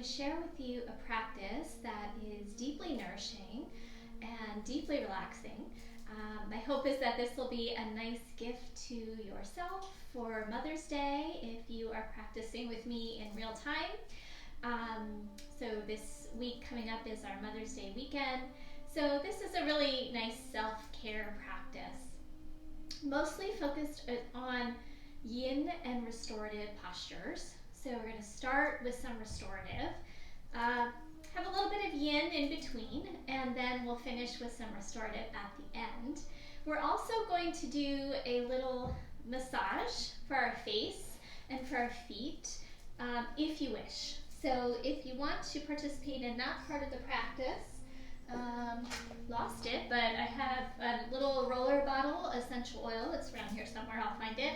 to share with you a practice that is deeply nourishing and deeply relaxing. My hope is that this will be a nice gift to yourself for Mother's Day if you are practicing with me in real time. So this week coming up is our Mother's Day weekend. So this is a really nice self-care practice, mostly focused on yin and restorative postures. So we're going to start with some restorative, have a little bit of yin in between, and then we'll finish with some restorative at the end. We're also going to do a little massage for our face and for our feet, if you wish. So if you want to participate in that part of the practice, lost it, but I have a little roller bottle essential oil. It's around here somewhere, I'll find it.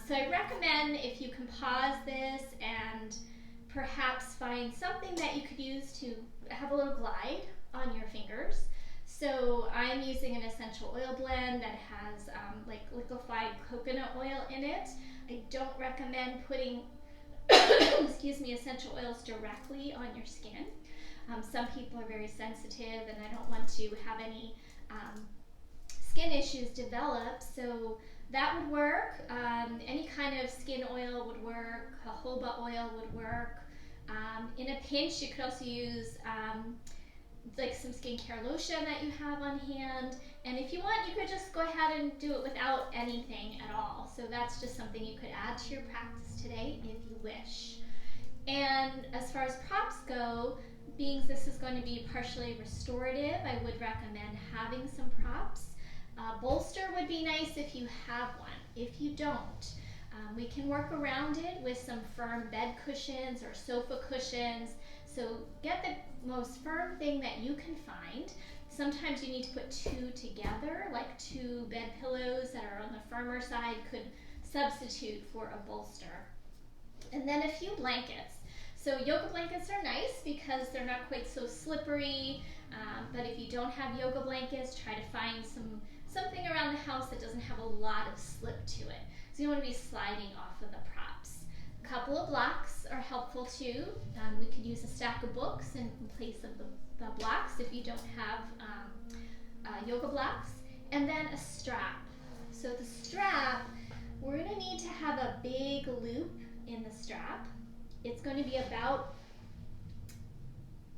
So I recommend if you can pause this and perhaps find something that you could use to have a little glide on your fingers. So I'm using an essential oil blend that has like liquefied coconut oil in it. I don't recommend putting excuse me, essential oils directly on your skin. Some people are very sensitive and I don't want to have any skin issues develop, so that would work. Any kind of skin oil would work, jojoba oil would work. In a pinch, you could also use like some skincare lotion that you have on hand. And if you want, you could just go ahead and do it without anything at all. So that's just something you could add to your practice today if you wish. And as far as props go, being this is going to be partially restorative, I would recommend having some props. Bolster would be nice if you have one. If you don't, we can work around it with some firm bed cushions or sofa cushions. So get the most firm thing that you can find. Sometimes you need to put two together, like two bed pillows that are on the firmer side could substitute for a bolster. And then a few blankets. So yoga blankets are nice because they're not quite so slippery, but if you don't have yoga blankets, try to find something around the house that doesn't have a lot of slip to it. So you want to be sliding off of the props. A couple of blocks are helpful too. We could use a stack of books in place of the blocks if you don't have yoga blocks. And then a strap. So the strap, we're going to need to have a big loop in the strap. It's going to be about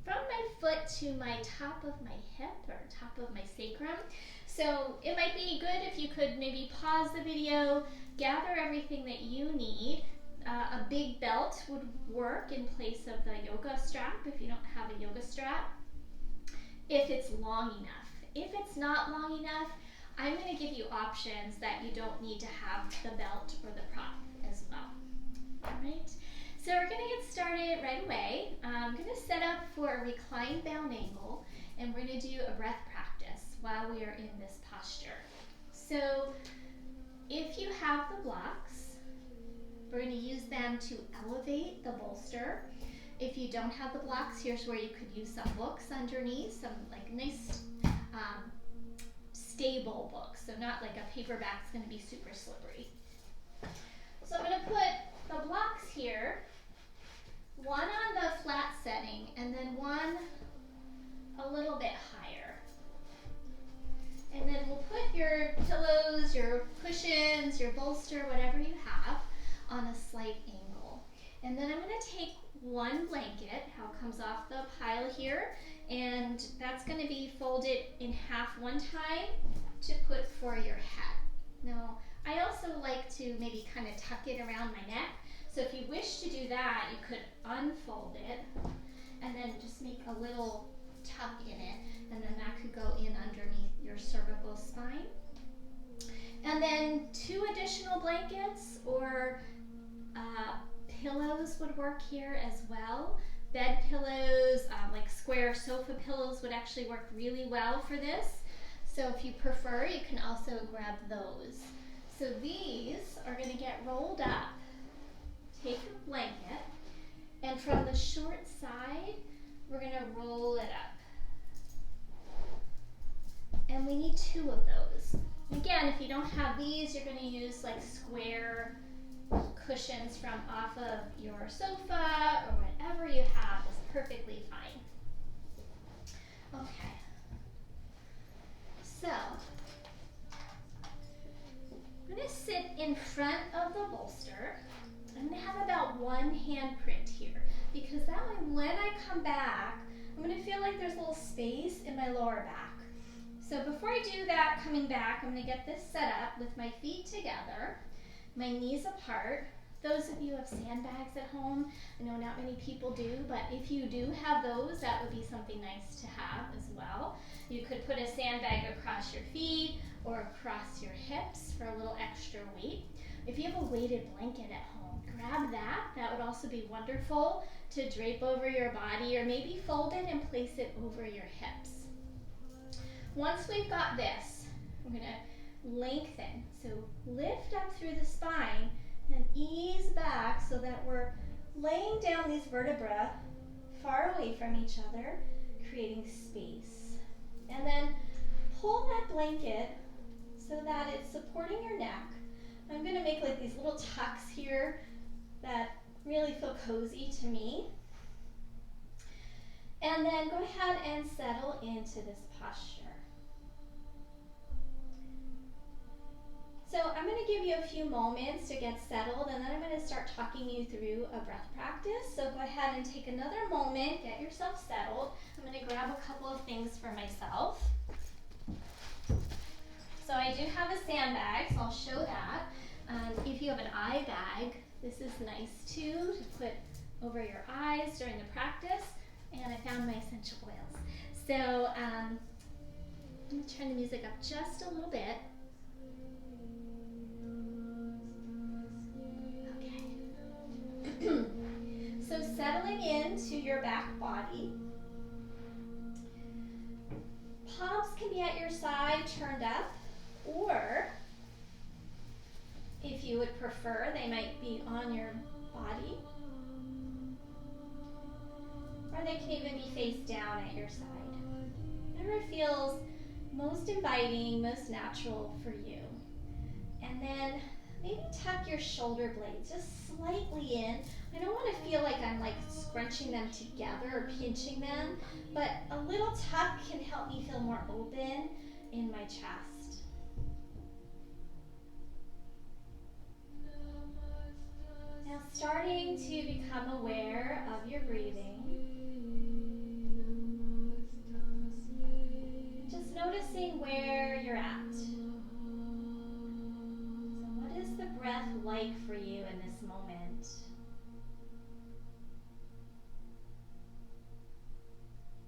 from my foot to my top of my hip or top of my sacrum. So it might be good if you could maybe pause the video, gather everything that you need. A big belt would work in place of the yoga strap if you don't have a yoga strap, if it's long enough. If it's not long enough, I'm going to give you options that you don't need to have the belt or the prop as well. All right. So we're going to get started right away. I'm going to set up for a reclined bound angle, and we're going to do a breath practice while we are in this posture. So if you have the blocks, we're going to use them to elevate the bolster. If you don't have the blocks, here's where you could use some books underneath, some like nice stable books. So not like a paperback's going to be super slippery. So I'm going to put the blocks here, one on the flat setting and then one a little bit higher. And then we'll put your pillows, your cushions, your bolster, whatever you have, on a slight angle. And then I'm going to take one blanket, how it comes off the pile here, and that's going to be folded in half one time to put for your head. Now, I also like to maybe kind of tuck it around my neck. So if you wish to do that, you could unfold it and then just make a little tuck in it, and then that could go in underneath your cervical spine. And then two additional blankets or pillows would work here as well. Bed pillows, like square sofa pillows would actually work really well for this. So if you prefer, you can also grab those. So these are going to get rolled up. Take your blanket, and from the short side, we're going to roll it up. And we need two of those. Again, if you don't have these, you're going to use like square cushions from off of your sofa or whatever you have is perfectly fine. Okay. So, I'm going to sit in front of the bolster. I'm going to have about one handprint here because that way when I come back, I'm going to feel like there's a little space in my lower back. So before I do that, coming back, I'm going to get this set up with my feet together, my knees apart. Those of you who have sandbags at home, I know not many people do, but if you do have those, that would be something nice to have as well. You could put a sandbag across your feet or across your hips for a little extra weight. If you have a weighted blanket at home, grab that. That would also be wonderful to drape over your body, or maybe fold it and place it over your hips. Once we've got this, I'm going to lengthen. So lift up through the spine and ease back so that we're laying down these vertebrae far away from each other, creating space. And then pull that blanket so that it's supporting your neck. I'm going to make like these little tucks here that really feel cozy to me. And then go ahead and settle into this posture. So I'm going to give you a few moments to get settled, and then I'm going to start talking you through a breath practice. So go ahead and take another moment, get yourself settled. I'm going to grab a couple of things for myself. So I do have a sandbag, so I'll show that. If you have an eye bag, this is nice too to put over your eyes during the practice. And I found my essential oils. So I'm going to turn the music up just a little bit. So settling into your back body. Palms can be at your side, turned up, or if you would prefer, they might be on your body. Or they can even be face down at your side. Whatever feels most inviting, most natural for you. And then maybe tuck your shoulder blades just slightly in. I don't want to feel like I'm like scrunching them together or pinching them, but a little tuck can help me feel more open in my chest. Now starting to become aware of your breathing. Just noticing where you're at. What is the breath like for you in this moment?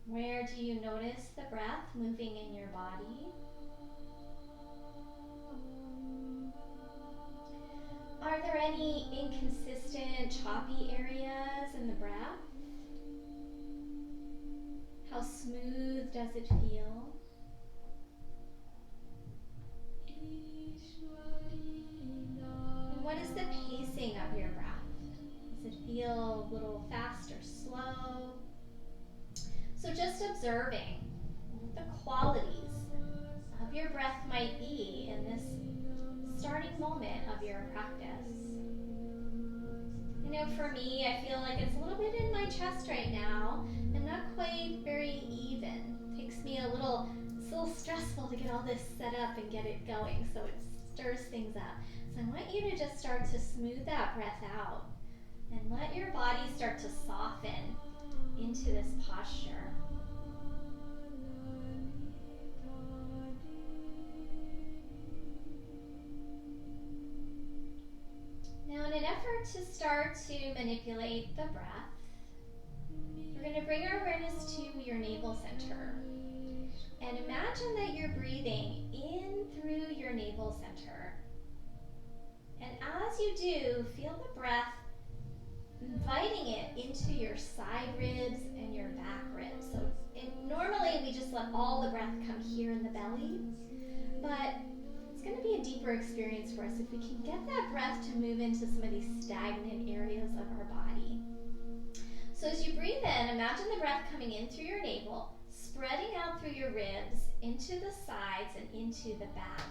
Where do you notice the breath moving in your body? Are there any inconsistent, choppy areas in the breath? How smooth does it feel? And what is the pacing of your breath? Does it feel a little fast or slow? So just observing what the qualities of your breath might be in this starting moment of your practice. You know, for me, I feel like it's a little bit in my chest right now and not quite very even. It takes me it's a little stressful to get all this set up and get it going, so it stirs things up. So I want you to just start to smooth that breath out and let your body start to soften into this posture. Now, in an effort to start to manipulate the breath, we're going to bring our awareness to your navel center. And imagine that you're breathing in through your navel center. And as you do, feel the breath inviting it into your side ribs and your back ribs. So normally we just let all the breath come here in the belly, but it's going to be a deeper experience for us if we can get that breath to move into some of these stagnant areas of our body. So as you breathe in, imagine the breath coming in through your navel, spreading out through your ribs, into the sides and into the back.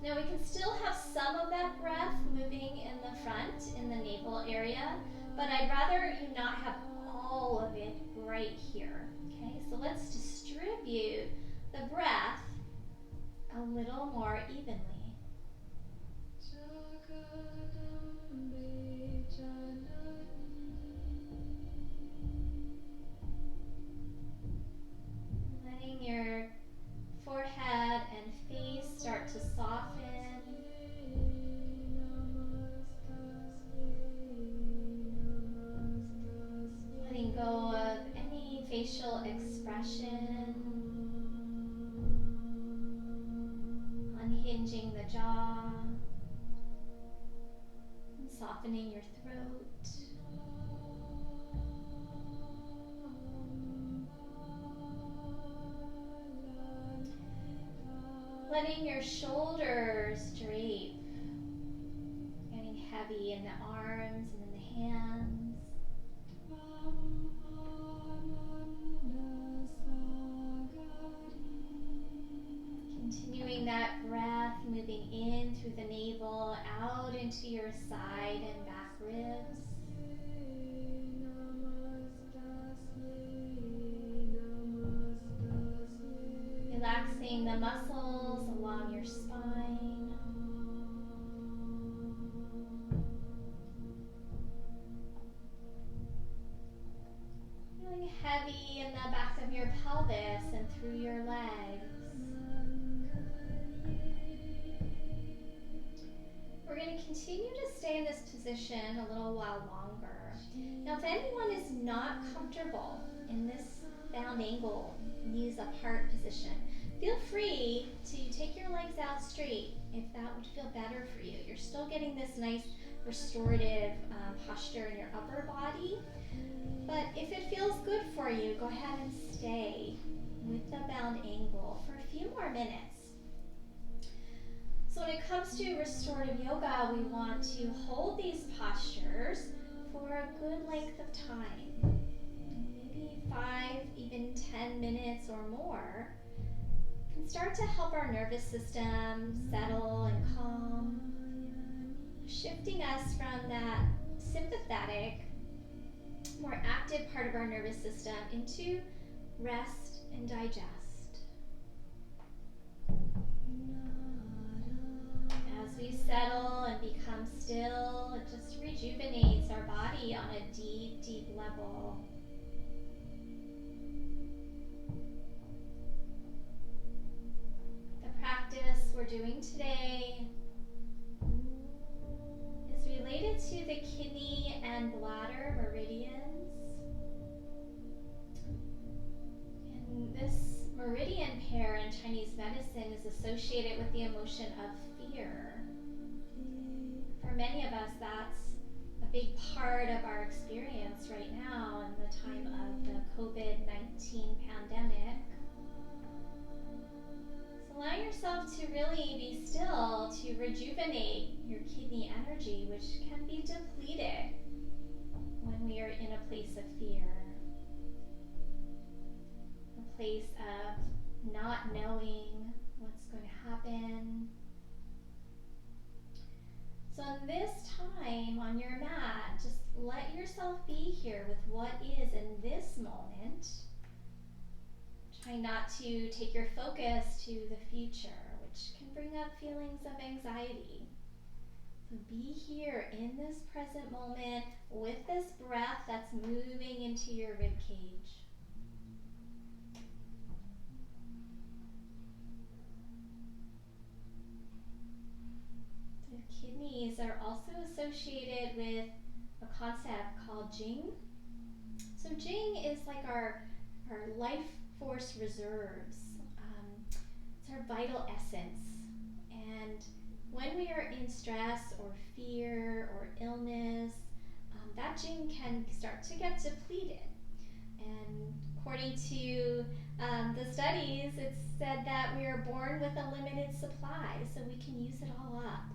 Now we can still have some of that breath moving in the front, in the navel area, but I'd rather you not have all of it right here. Okay, so let's distribute the breath a little more evenly. Letting your forehead and face start to soften. Letting go of any facial expression. Unhinging the jaw. And softening your throat. Letting your shoulders drape, getting heavy in the arms and in the hands. Continuing that breath, moving in through the navel, out into your side and back ribs. Relaxing the muscles along your spine. Feeling heavy in the back of your pelvis and through your legs. We're going to continue to stay in this position a little while longer. Now, if anyone is not comfortable in this bound angle, knees apart position, feel free to take your legs out straight if that would feel better for you. You're still getting this nice restorative posture in your upper body, but if it feels good for you, go ahead and stay with the bound angle for a few more minutes. So when it comes to restorative yoga, we want to hold these postures for a good length of time. Maybe 5, even 10 minutes or more. Can start to help our nervous system settle and calm, shifting us from that sympathetic, more active part of our nervous system into rest and digest. As we settle and become still, it just rejuvenates our body on a deep, deep level. The practice we're doing today is related to the kidney and bladder meridians. And this meridian pair in Chinese medicine is associated with the emotion of fear. For many of us, that's a big part of our experience right now in the time of the COVID-19 pandemic. So allow yourself to really be still to rejuvenate your kidney energy, which can be depleted when we are in a place of fear, a place of not knowing what's going to happen. So in this time on your mat, just let yourself be here with what is in this moment. Try not to take your focus to the future, which can bring up feelings of anxiety. So be here in this present moment with this breath that's moving into your rib cage. The kidneys are also associated with a concept called Jing. So Jing is like our life force reserves. It's our vital essence. And when we are in stress or fear or illness, that Jing can start to get depleted. And according to the studies, it's said that we are born with a limited supply, so we can use it all up.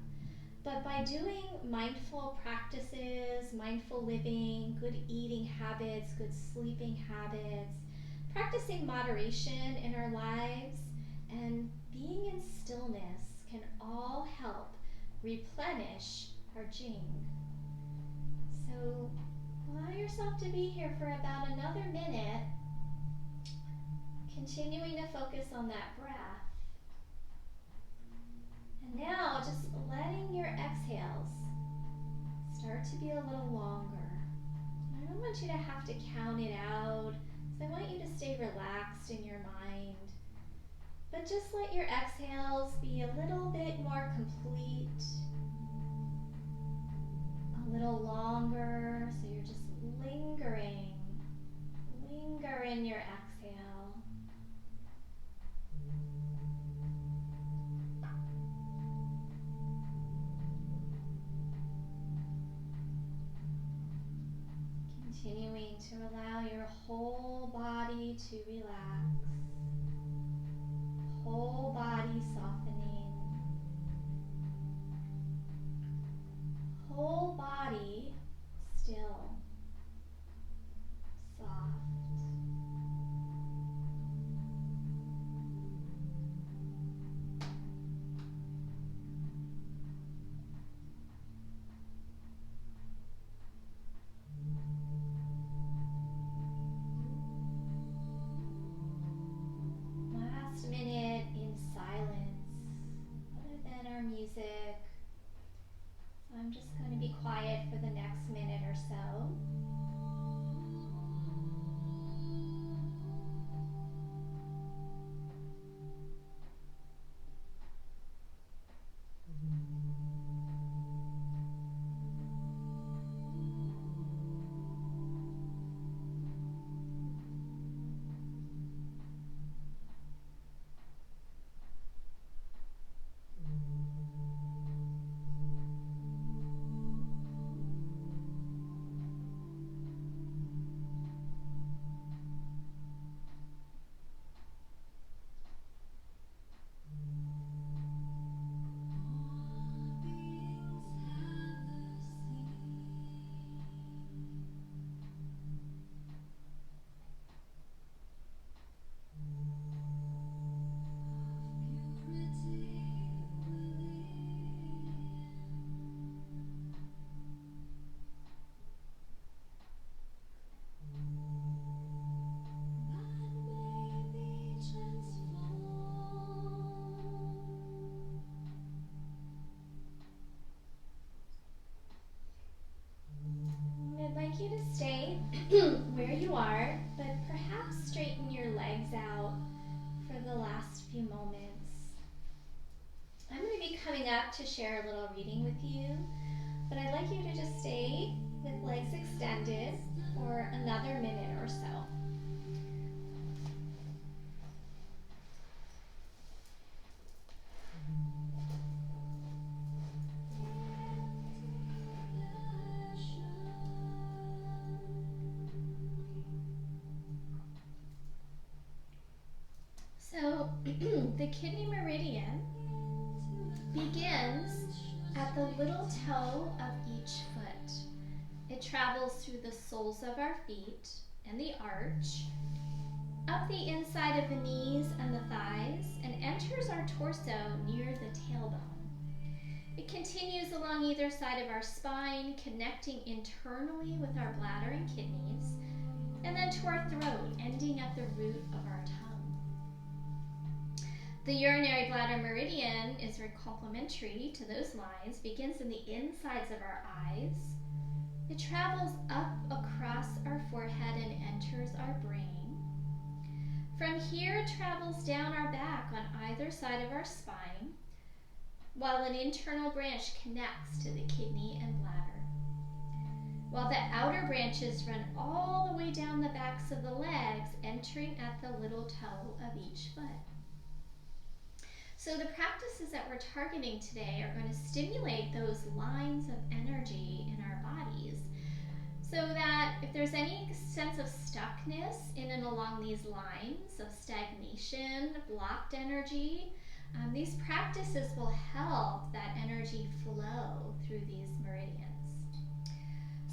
But by doing mindful practices, mindful living, good eating habits, good sleeping habits, practicing moderation in our lives, and being in stillness, can all help replenish our Jing. So allow yourself to be here for about another minute, continuing to focus on that breath. And now just letting your exhales start to be a little longer. I don't want you to have to count it out, so I want you to stay relaxed in your mind. But just let your exhales be a little bit more complete, a little longer, so you're just lingering. Linger in your exhale. Continuing to allow your whole body to relax. Whole body softening. Whole body still. Soft. Last minute in silence, other than our music. So I'm just going to be quiet for the next minute or so. I'd like you to stay where you are, but perhaps straighten your legs out for the last few moments. I'm going to be coming up to share a little reading with you, but I'd like you to just stay with legs extended for another minute or so. So the kidney meridian begins at the little toe of each foot. It travels through the soles of our feet and the arch, up the inside of the knees and the thighs, and enters our torso near the tailbone. It continues along either side of our spine, connecting internally with our bladder and kidneys, and then to our throat, ending at the root of our tongue. The urinary bladder meridian is very complementary to those lines, begins in the insides of our eyes. It travels up across our forehead and enters our brain. From here, it travels down our back on either side of our spine, while an internal branch connects to the kidney and bladder. While the outer branches run all the way down the backs of the legs, entering at the little toe of each foot. So the practices that we're targeting today are going to stimulate those lines of energy in our bodies, so that if there's any sense of stuckness in and along these lines of stagnation, blocked energy, these practices will help that energy flow through these meridians.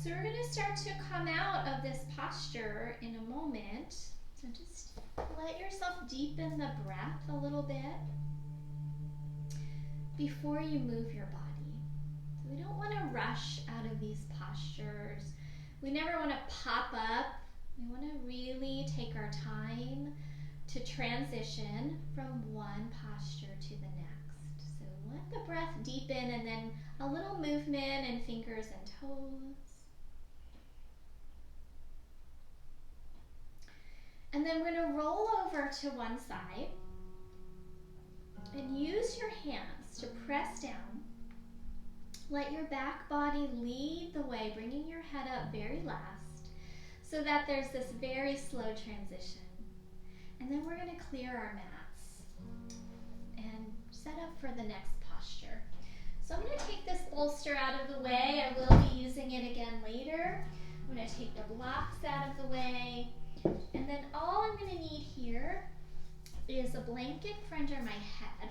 So we're going to start to come out of this posture in a moment. So just let yourself deepen the breath a little bit. before you move your body. So we don't want to rush out of these postures. We never want to pop up. We want to really take our time to transition from one posture to the next. So let the breath deepen and then a little movement in fingers and toes. And then we're going to roll over to one side and use your hands to press down. Let your back body lead the way, bringing your head up very last so that there's this very slow transition. And then we're going to clear our mats and set up for the next posture. So I'm going to take this bolster out of the way. I will be using it again later. I'm going to take the blocks out of the way. And then all I'm going to need here is a blanket for under my head.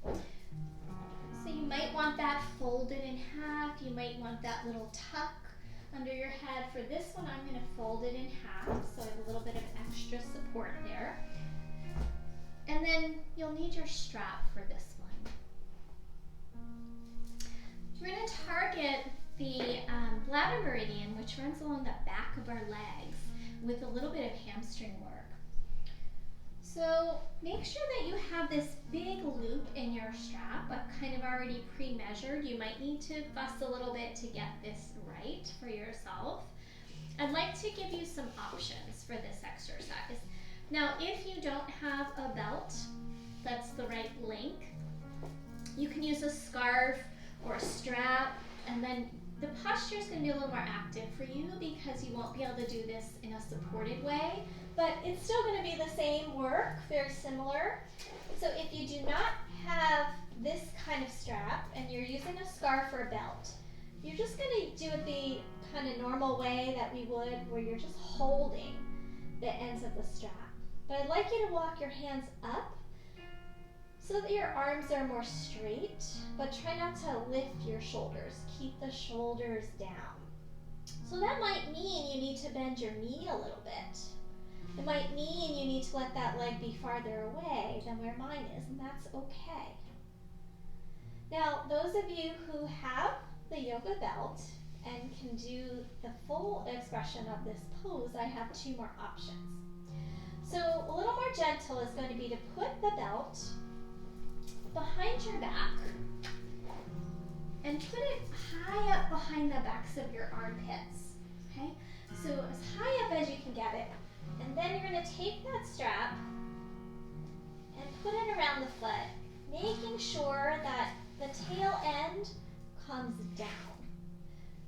So you might want that folded in half. You might want that little tuck under your head. For this one, I'm going to fold it in half so I have a little bit of extra support there. And then you'll need your strap for this one. We're going to target the bladder meridian, which runs along the back of our legs, with a little bit of hamstring work. So make sure that you have this big loop in your strap. I've kind of already pre-measured. You might need to fuss a little bit to get this right for yourself. I'd like to give you some options for this exercise. Now, if you don't have a belt that's the right length, you can use a scarf or a strap, and then the posture is going to be a little more active for you because you won't be able to do this in a supported way, but it's still going to be the same work, very similar. So if you do not have this kind of strap and you're using a scarf or a belt, you're just going to do it the kind of normal way that we would, where you're just holding the ends of the strap. But I'd like you to walk your hands up so that your arms are more straight, but try not to lift your shoulders. Keep the shoulders down. So that might mean you need to bend your knee a little bit. It might mean you need to let that leg be farther away than where mine is, and that's okay. Now, those of you who have the yoga belt and can do the full expression of this pose, I have two more options. So a little more gentle is going to be to put the belt behind your back and put it high up behind the backs of your armpits. Okay? So as high up as you can get it. And then you're going to take that strap and put it around the foot, making sure that the tail end comes down.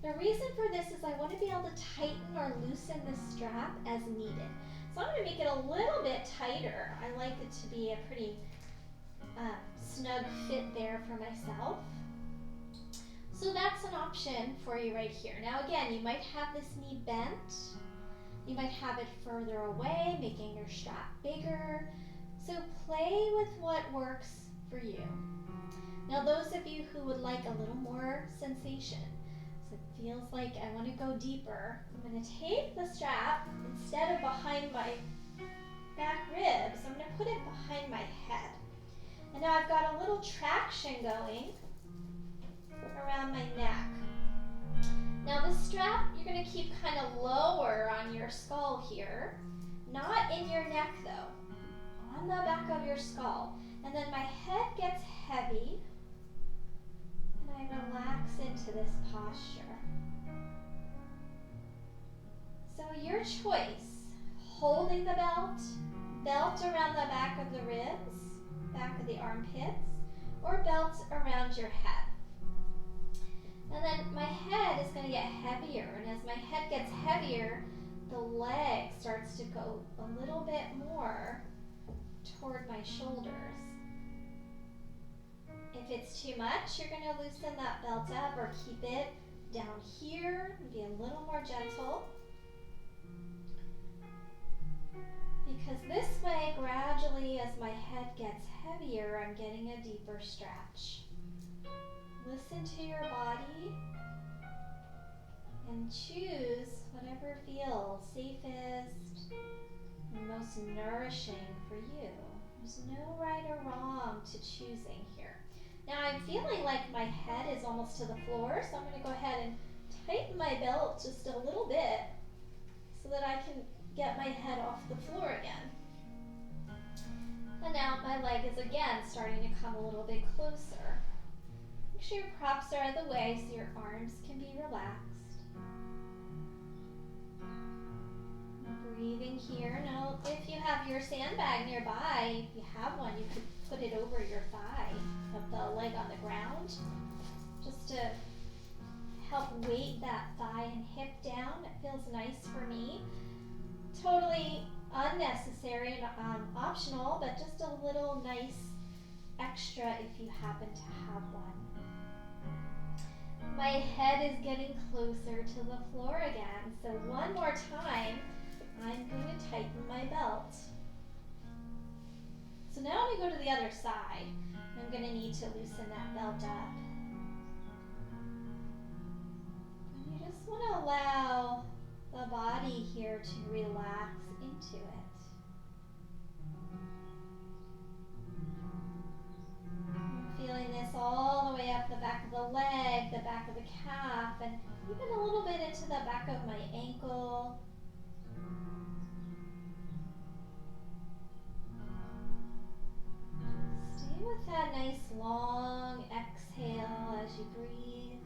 The reason for this is I want to be able to tighten or loosen the strap as needed. So I'm going to make it a little bit tighter. I like it to be a pretty snug fit there for myself. So that's an option for you right here. Now again, you might have this knee bent. You might have it further away, making your strap bigger. So play with what works for you. Now those of you who would like a little more sensation, so it feels like I want to go deeper, I'm going to take the strap, instead of behind my back ribs, I'm going to put it behind my head. And now I've got a little traction going around my neck. Now the strap you're going to keep kind of lower on your skull here, not in your neck though, on the back of your skull. And then my head gets heavy and I relax into this posture. So your choice, holding the belt around the back of the ribs, back of the armpits, or belt around your head. And then my head is going to get heavier, and as my head gets heavier, the leg starts to go a little bit more toward my shoulders. If it's too much, you're going to loosen that belt up or keep it down here and be a little more gentle. Because this way, gradually, as my head gets heavier, I'm getting a deeper stretch. Listen to your body and choose whatever feels safest and most nourishing for you. There's no right or wrong to choosing here. Now I'm feeling like my head is almost to the floor, so I'm going to go ahead and tighten my belt just a little bit so that I can get my head off the floor again. And now my leg is again starting to come a little bit closer. Make sure your props are out of the way so your arms can be relaxed. Breathing here. Now, if you have your sandbag nearby, if you have one, you could put it over your thigh of the leg on the ground, just to help weight that thigh and hip down. It feels nice for me. Totally unnecessary and optional, but just a little nice extra if you happen to have one. My head is getting closer to the floor again, so one more time, I'm going to tighten my belt. So now we go to the other side. I'm going to need to loosen that belt up. And you just want to allow the body here to relax into it. I'm feeling this all the way up the back of the leg, the back of the calf, and even a little bit into the back of my ankle. Stay with that nice long exhale as you breathe.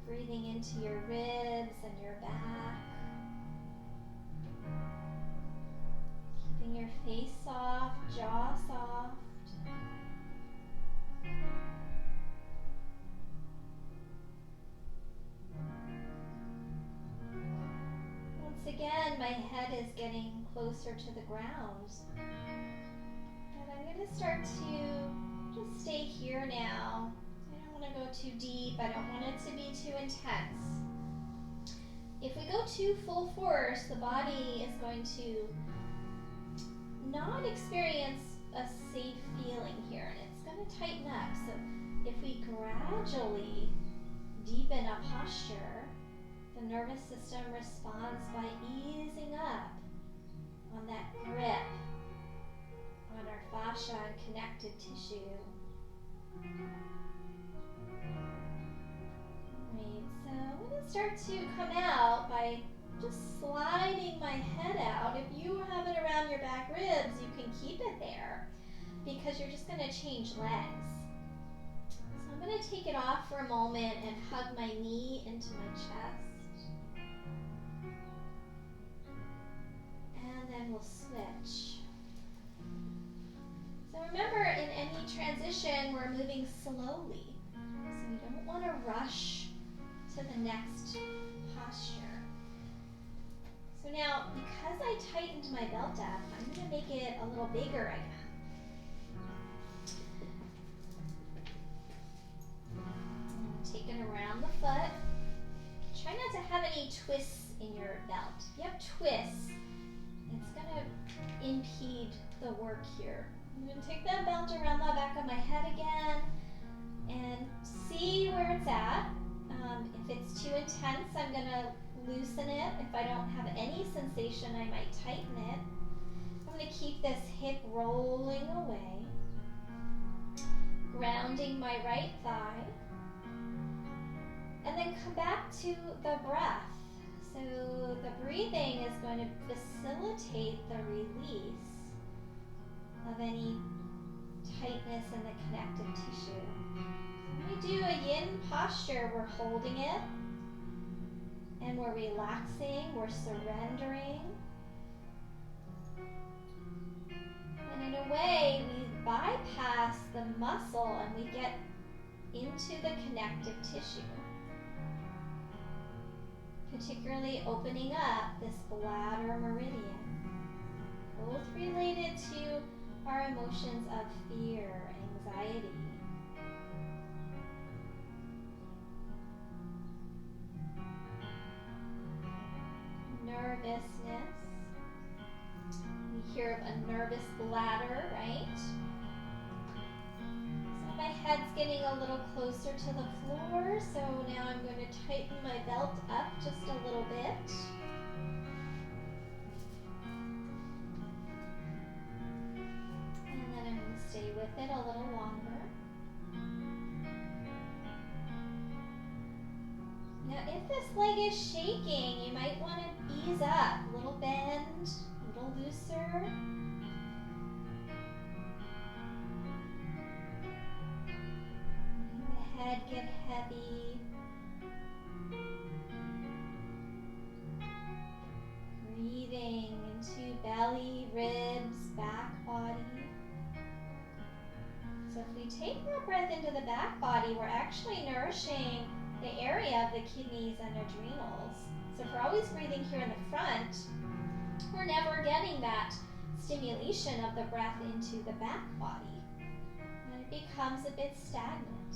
Breathing into your ribs and your back. Keeping your face soft, jaw soft. Once again, my head is getting closer to the ground. And I'm going to start to just stay here now. I don't want to go too deep. I don't want it to be too intense. If we go too full force, the body is going to not experience a safe feeling here, and it's going to tighten up. So if we gradually deepen a posture, the nervous system responds by easing up on that grip on our fascia and connective tissue. Alright, so I'm going to start to come out by just sliding my head out. If you have it around your back ribs, you can keep it there because you're just going to change legs. So I'm going to take it off for a moment and hug my knee into my chest. And then we'll switch. So remember, in any transition, we're moving slowly. So we don't want to rush to the next posture. So now, because I tightened my belt up, I'm going to make it a little bigger again. Take it around the foot. Try not to have any twists in your belt. If you have twists, it's going to impede the work here. I'm going to take that belt around the back of my head again and see where it's at. If it's too intense, I'm going to loosen it. If I don't have any sensation, I might tighten it. I'm going to keep this hip rolling away, grounding my right thigh, and then come back to the breath. So the breathing is going to facilitate the release of any tightness in the connective tissue. When we do a yin posture, we're holding it, and we're relaxing, we're surrendering. And in a way, we bypass the muscle and we get into the connective tissue, particularly opening up this bladder meridian, both related to our emotions of fear, anxiety. Nervousness. We hear of a nervous bladder, right? So my head's getting a little closer to the floor, so now I'm going to tighten my belt up just a little bit. And then I'm a little longer. Now, if this leg is shaking, you might want to ease up. A little bend, a little looser. Letting the head get heavy. Breathing into belly, ribs, back body. So if we take that breath into the back body, we're actually nourishing the area of the kidneys and adrenals. So if we're always breathing here in the front, we're never getting that stimulation of the breath into the back body. And it becomes a bit stagnant.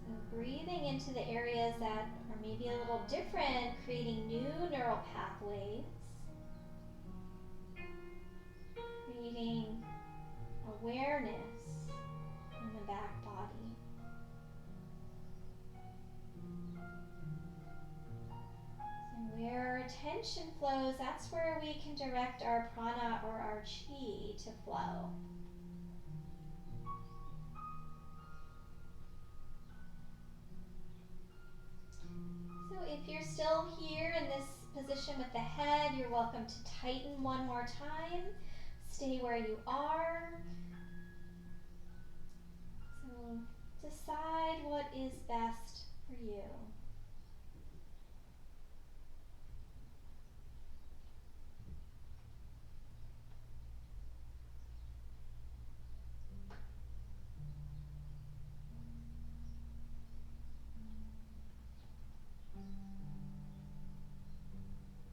So breathing into the areas that are maybe a little different, creating new neural pathways. Creating awareness in the back body. And where our attention flows, that's where we can direct our prana or our chi to flow. So if you're still here in this position with the head, you're welcome to tighten one more time. Stay where you are. So decide what is best for you.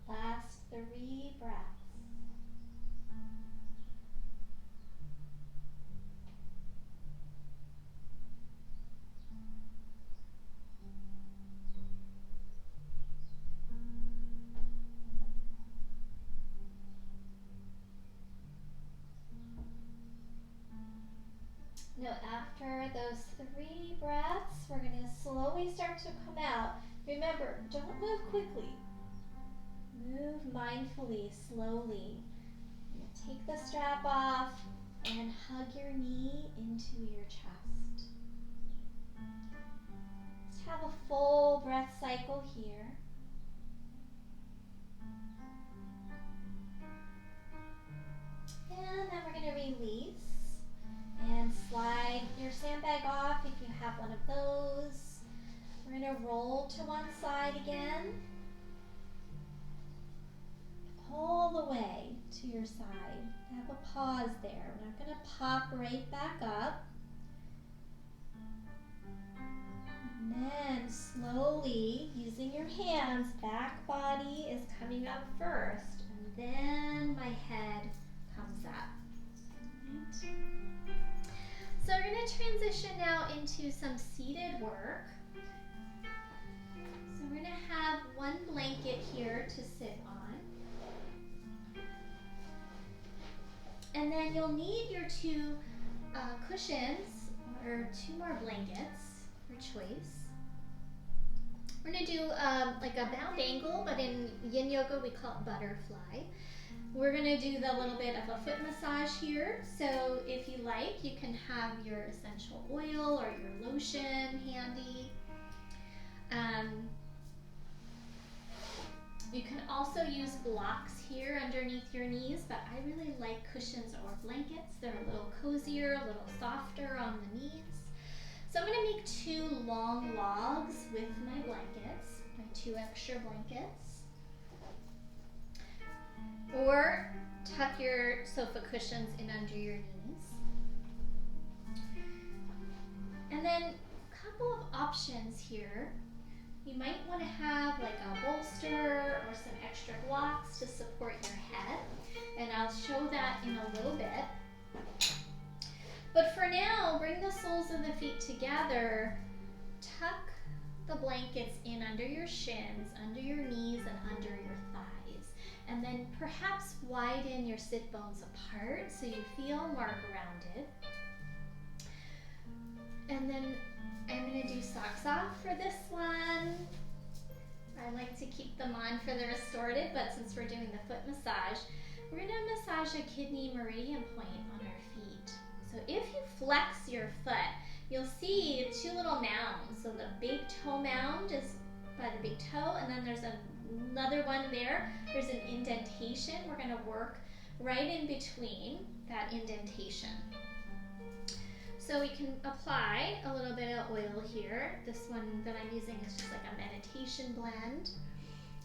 Last 3 breaths. Now after those 3 breaths, we're going to slowly start to come out. Remember, don't move quickly. Move mindfully, slowly. Take the strap off and hug your knee into your chest. Let's have a full breath cycle here. And then we're going to release and slide your sandbag off if you have one of those. We're going to roll to one side again. All the way to your side. Have a pause there. We're not going to pop right back up. And then slowly, using your hands, back body is coming up first. And then my head comes up. Right. So we're going to transition now into some seated work. So we're going to have one blanket here to sit on. And then you'll need your 2 cushions or 2 more blankets for choice. We're going to do like a bound angle, but in yin yoga we call it butterfly. We're going to do the little bit of a foot massage here. So if you like, you can have your essential oil or your lotion handy. You can also use blocks here underneath your knees, but I really like cushions or blankets. They're a little cozier, a little softer on the knees. So I'm going to make 2 long logs with my blankets, my 2 extra blankets. Or tuck your sofa cushions in under your knees. And then a couple of options here. You might want to have like a bolster or some extra blocks to support your head. And I'll show that in a little bit. But for now, bring the soles of the feet together. Tuck the blankets in under your shins, under your knees, and under your thighs. And then perhaps widen your sit bones apart so you feel more grounded. And then I'm going to do socks off for this one. I like to keep them on for the restorative, but since we're doing the foot massage, we're going to massage a kidney meridian point on our feet. flex your foot, you'll see two little mounds. So the big toe mound is by the big toe, and then there's another one there. There's an indentation. We're going to work right in between that indentation. So we can apply a little bit of oil here. This one that I'm using is just like a meditation blend.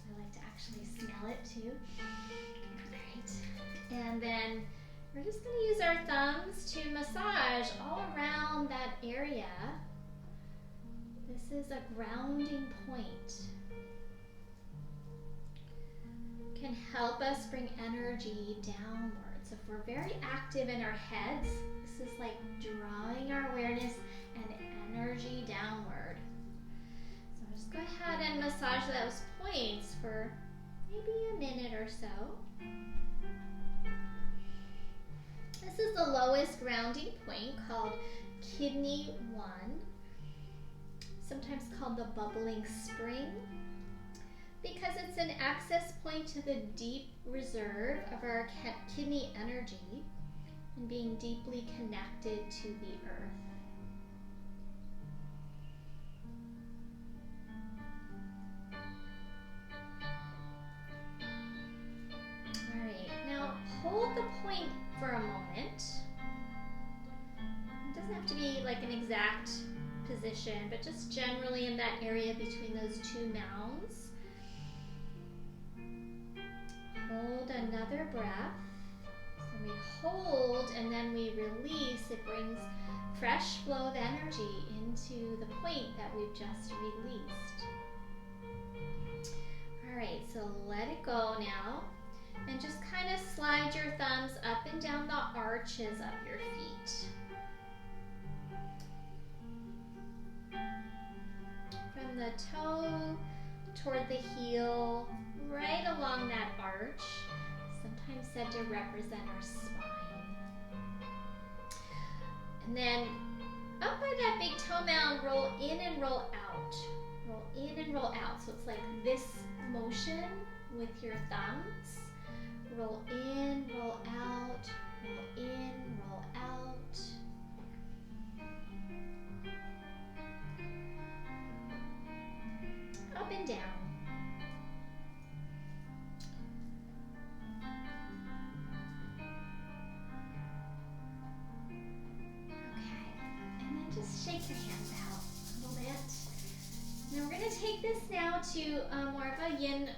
I like to actually smell it too. All right. And then we're just going to use our thumbs to massage all around that area. This is a grounding point. Can help us bring energy downwards. If we're very active in our heads, this is like drawing our awareness and energy downward. So just go ahead and massage those points for maybe a minute or so. This is the lowest grounding point called kidney 1, sometimes called the bubbling spring, because it's an access point to the deep reserve of our kidney energy and being deeply connected to the earth. All right, now hold the point for a moment. It doesn't have to be like an exact position, but just generally in that area between those two mounds. Hold another breath. So we hold and then we release. It brings fresh flow of energy into the point that we've just released. All right, so let it go now. And just kind of slide your thumbs up and down the arches of your feet. From the toe toward the heel, right along that arch, sometimes said to represent our spine. And then up by that big toe mound, roll in and roll out. Roll in and roll out. So it's like this motion with your thumbs. Roll in, roll out, roll in, roll out. Up and down. Just shake your hands out a little bit. Now we're going to take this now to more of a yin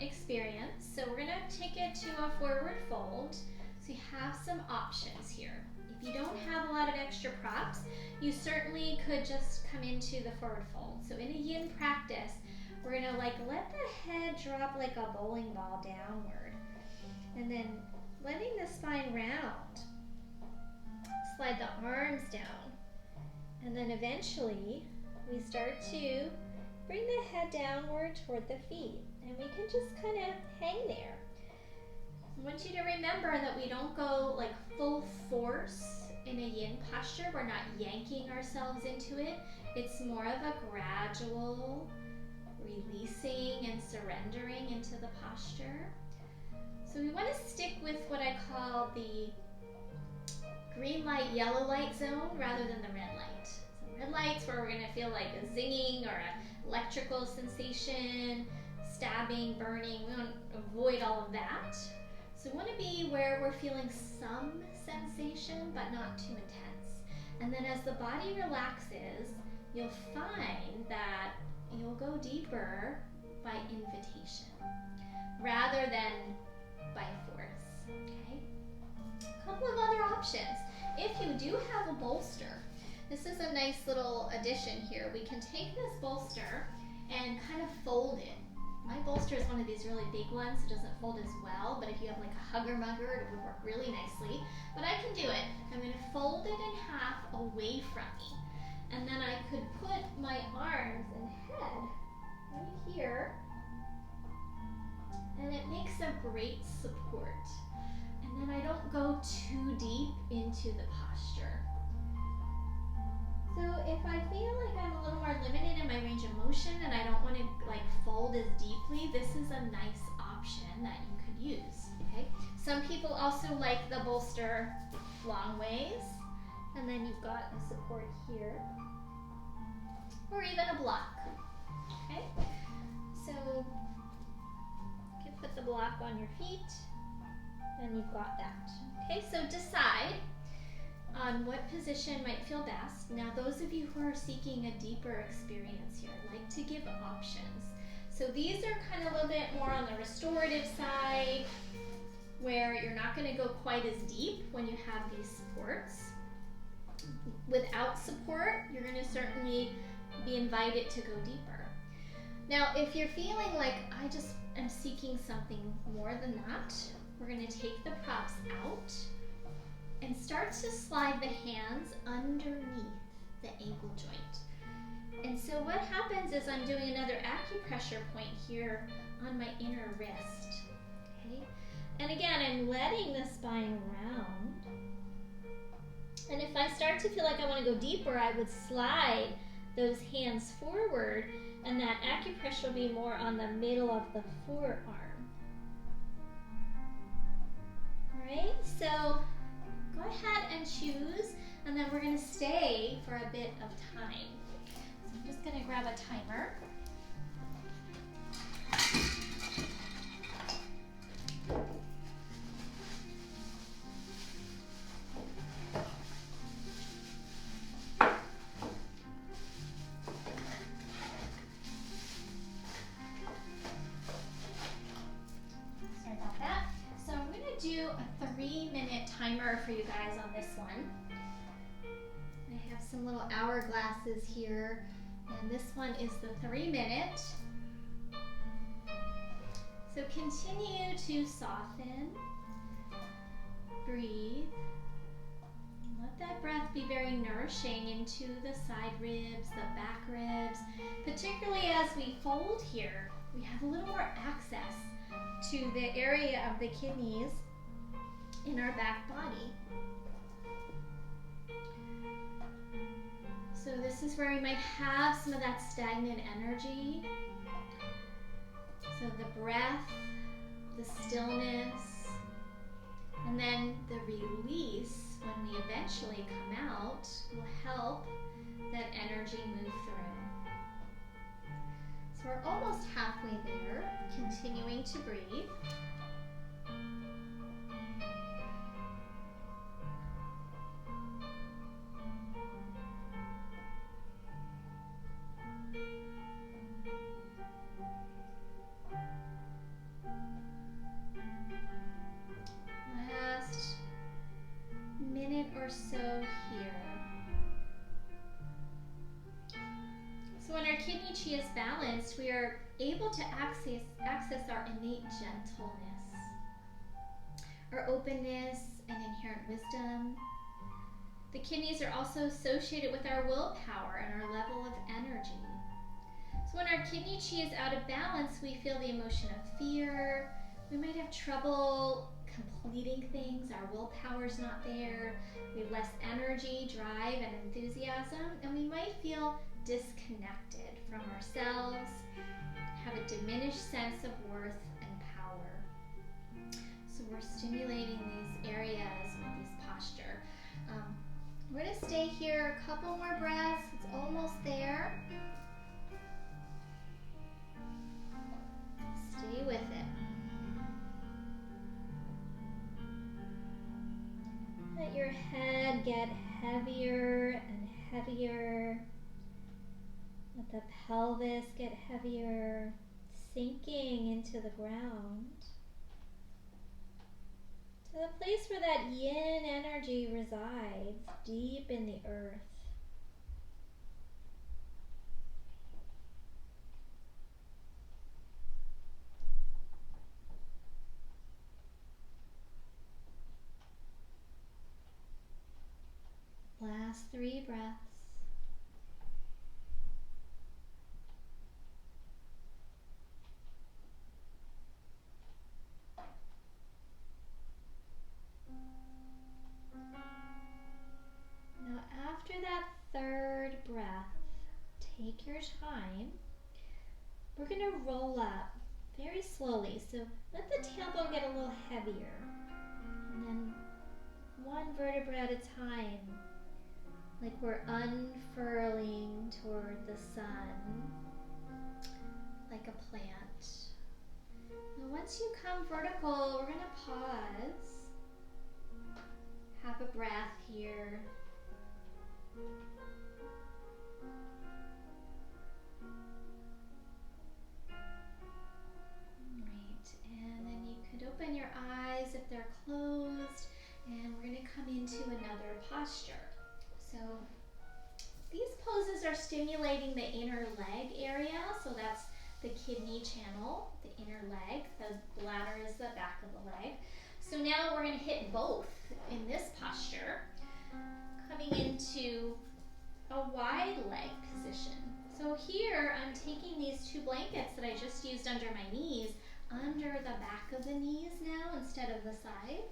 experience. So we're going to take it to a forward fold. So you have some options here. If you don't have a lot of extra props, you certainly could just come into the forward fold. So in a yin practice, we're going to like let the head drop like a bowling ball downward. And then letting the spine round. Slide the arms down. And then eventually, we start to bring the head downward toward the feet. And we can just kind of hang there. I want you to remember that we don't go like full force in a yin posture. We're not yanking ourselves into it. It's more of a gradual releasing and surrendering into the posture. So we want to stick with what I call the green light, yellow light zone rather than the red light. So red light's where we're going to feel like a zinging or an electrical sensation, stabbing, burning. We want to avoid all of that. So we want to be where we're feeling some sensation but not too intense. And then as the body relaxes, you'll find that you'll go deeper by invitation rather than by force. Okay? A couple of other options. If you do have a bolster, this is a nice little addition here. We can take this bolster and kind of fold it. My bolster is one of these really big ones, so it doesn't fold as well, but if you have like a hugger mugger, it would work really nicely. But I can do it. I'm going to fold it in half away from me. And then I could put my arms and head right here, and it makes a great support. And then I don't go too deep into the posture. So if I feel like I'm a little more limited in my range of motion and I don't want to like fold as deeply, this is a nice option that you could use. Okay. Some people also like the bolster long ways, And then you've got a support here. Or even a block. Okay? So you can put the block on your feet, and you've got that. Okay, so decide on what position might feel best. Now, those of you who are seeking a deeper experience here, I'd like to give options. So these are kind of a little bit more on the restorative side, where you're not going to go quite as deep when you have these supports. Without support, you're going to certainly be invited to go deeper. Now, if you're feeling like I just am seeking something more than that, we're going to take the props out and start to slide the hands underneath the ankle joint. And so what happens is I'm doing another acupressure point here on my inner wrist. Okay? And again, I'm letting the spine round. And if I start to feel like I want to go deeper, I would slide those hands forward, and that acupressure will be more on the middle of the forearm. Alright, so go ahead and choose, and then we're going to stay for a bit of time. So I'm just going to grab a timer. Do a 3-minute timer for you guys on this one. I have some little hourglasses here, and this one is the 3-minute. So continue to soften, breathe. Let that breath be very nourishing into the side ribs, the back ribs. Particularly as we fold here, we have a little more access to the area of the kidneys in our back body. So this is where we might have some of that stagnant energy. So the breath, the stillness, and then the release when we eventually come out will help that energy move through. So we're almost halfway there, continuing to breathe. Last minute or so here. So when our kidney chi is balanced, we are able to access our innate gentleness, our openness and inherent wisdom. The kidneys are also associated with our willpower and our level of energy. So when our kidney chi is out of balance, we feel the emotion of fear. We might have trouble completing things. Our willpower's not there. We have less energy, drive, and enthusiasm, and we might feel disconnected from ourselves, have a diminished sense of worth and power. So we're stimulating these areas with this posture. We're going to stay here a couple more breaths. It's almost there. Stay with it. Let your head get heavier and heavier. Let the pelvis get heavier, sinking into the ground. To the place where that yin energy resides, deep in the earth. Last 3 breaths. Now after that 3rd breath, take your time. We're going to roll up very slowly. So let the tailbone get a little heavier. And then 1 vertebra at a time. like we're unfurling toward the sun, like a plant. Now once you come vertical, we're going to pause. Have a breath here. Great, and then you could open your eyes if they're closed, and we're going to come into another posture. So these poses are stimulating the inner leg area, so that's the kidney channel, the inner leg. The bladder is the back of the leg. So now we're going to hit both in this posture, coming into a wide leg position. So here I'm taking these two blankets that I just used under my knees, under the back of the knees now instead of the side.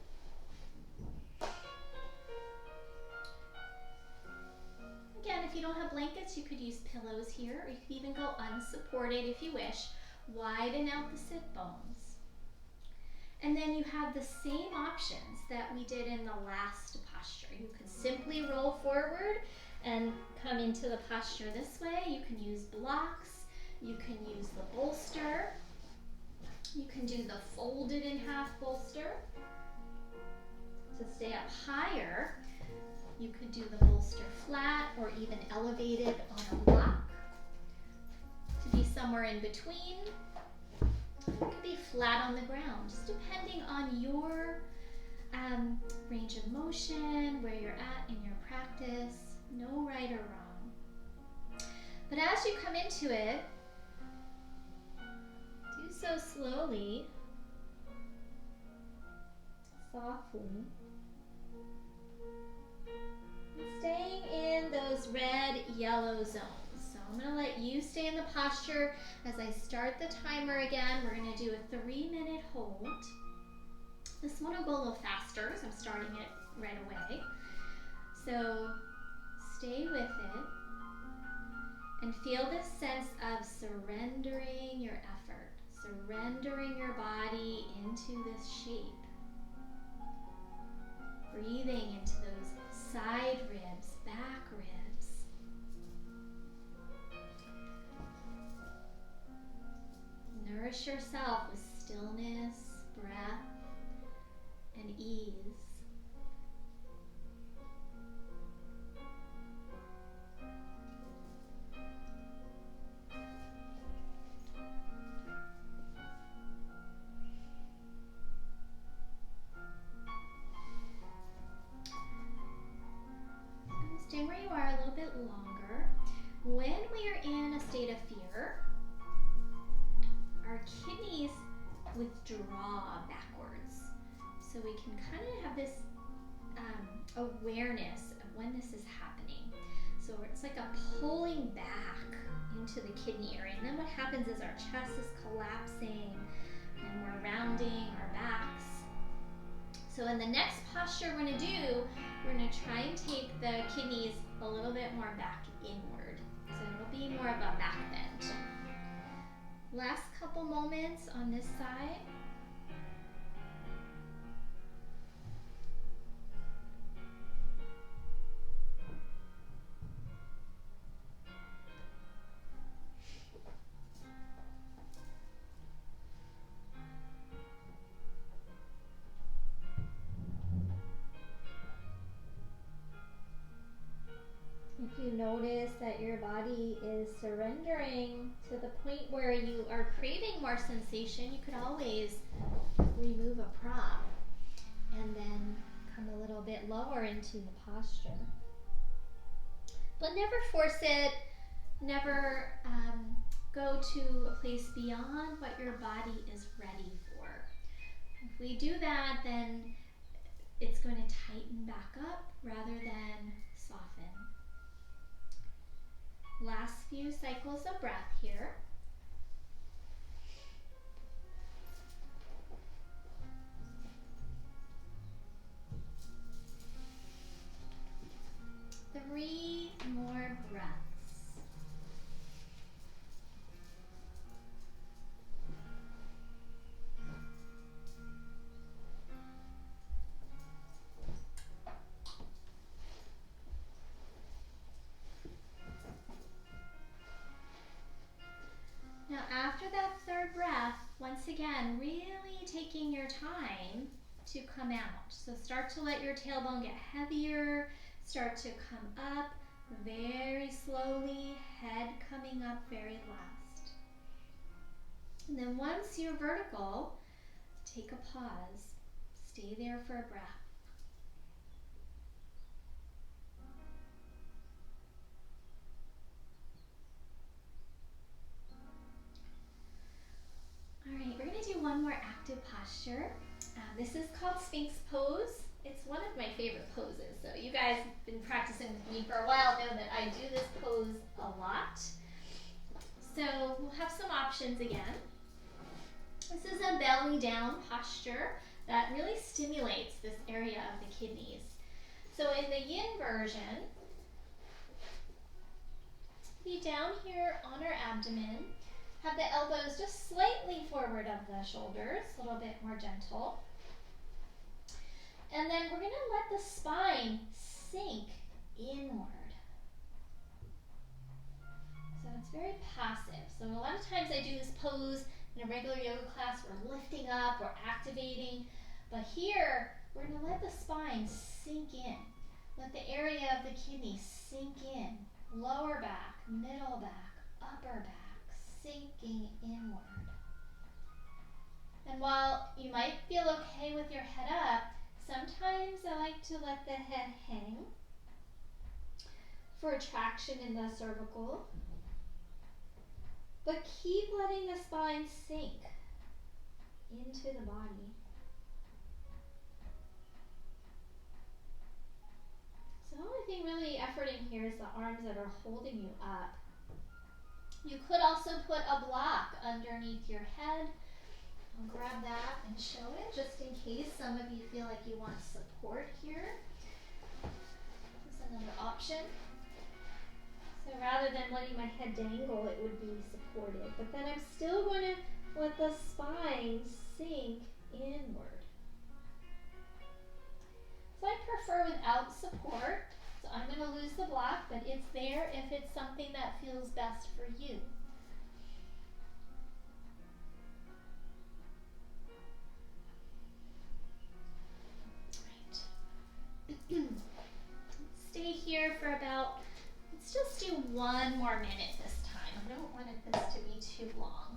Again, if you don't have blankets, you could use pillows here, or you could even go unsupported if you wish. Widen out the sit bones. And then you have the same options that we did in the last posture. You could simply roll forward and come into the posture this way. You can use blocks. You can use the bolster. You can do the folded in half bolster. To stay up higher, you could do the bolster flat or even elevated on a block. To be somewhere in between, it could be flat on the ground, just depending on your range of motion, where you're at in your practice. No right or wrong. But as you come into it, do so slowly, softly. Staying in those red, yellow zones. So I'm going to let you stay in the posture. As I start the timer again, we're going to do a 3-minute hold. This one will go a little faster, so I'm starting it right away. So stay with it and feel this sense of surrendering your effort, surrendering your body into this shape. Breathing into those side ribs, back ribs. Nourish yourself with stillness, breath, and ease. Stay where you are a little bit longer. When we are in a state of fear, our kidneys withdraw backwards. So we can kind of have this awareness of when this is happening. So it's like a pulling back into the kidney area. And then what happens is our chest is collapsing and we're rounding our backs. So in the next posture we're going to do, we're going to try and take the kidneys a little bit more back inward. So it'll be more of a back bend. Last couple moments on this side. If you notice that your body is surrendering to the point where you are craving more sensation, you could always remove a prop and then come a little bit lower into the posture. But never force it, never go to a place beyond what your body is ready for. If we do that, then it's going to tighten back up rather than soften. Last few cycles of breath here. Three more breaths. again, really taking your time to come out. So start to let your tailbone get heavier, start to come up very slowly, head coming up very last. And then once you're vertical, take a pause. Stay there for a breath. All right, we're going to do one more active posture. This is called Sphinx pose. It's one of my favorite poses. So you guys have been practicing with me for a while, know that I do this pose a lot. So we'll have some options again. This is a belly down posture that really stimulates this area of the kidneys. So in the yin version, be down here on our abdomen. Have the elbows just slightly forward of the shoulders, a little bit more gentle. And then we're going to let the spine sink inward. So it's very passive. So a lot of times I do this pose in a regular yoga class, we're lifting up, we're activating. But here, we're going to let the spine sink in. Let the area of the kidney sink in. Lower back, middle back, upper back, sinking inward. And while you might feel okay with your head up, sometimes I like to let the head hang for traction in the cervical. But keep letting the spine sink into the body. So the only thing really efforting here is the arms that are holding you up. You could also put a block underneath your head. I'll grab that and show it just in case some of you feel like you want support here. This is another option. So rather than letting my head dangle, it would be supported. But then I'm still going to let the spine sink inward. So I prefer without support. So I'm going to lose the block, but it's there if it's something that feels best for you. Stay here for about, let's just do 1 more minute this time. I don't want this to be too long.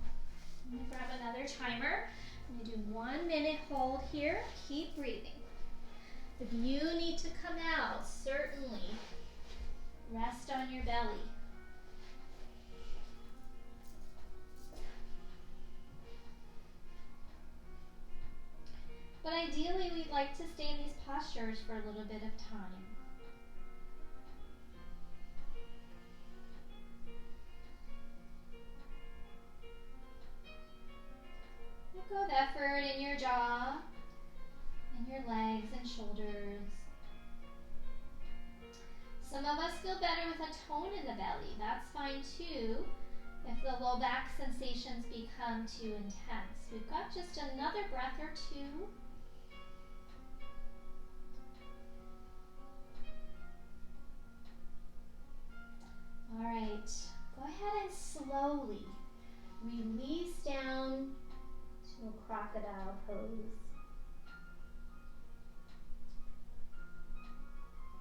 I'm going to grab another timer. I'm going to do 1 minute hold here. Keep breathing. If you need to come out, certainly rest on your belly. But ideally, we'd like to stay in these postures for a little bit of time. Let go of effort in your jaw, and your legs and shoulders. Some of us feel better with a tone in the belly. That's fine too, if the low back sensations become too intense. We've got just another breath or two. All right, go ahead and slowly release down to a crocodile pose.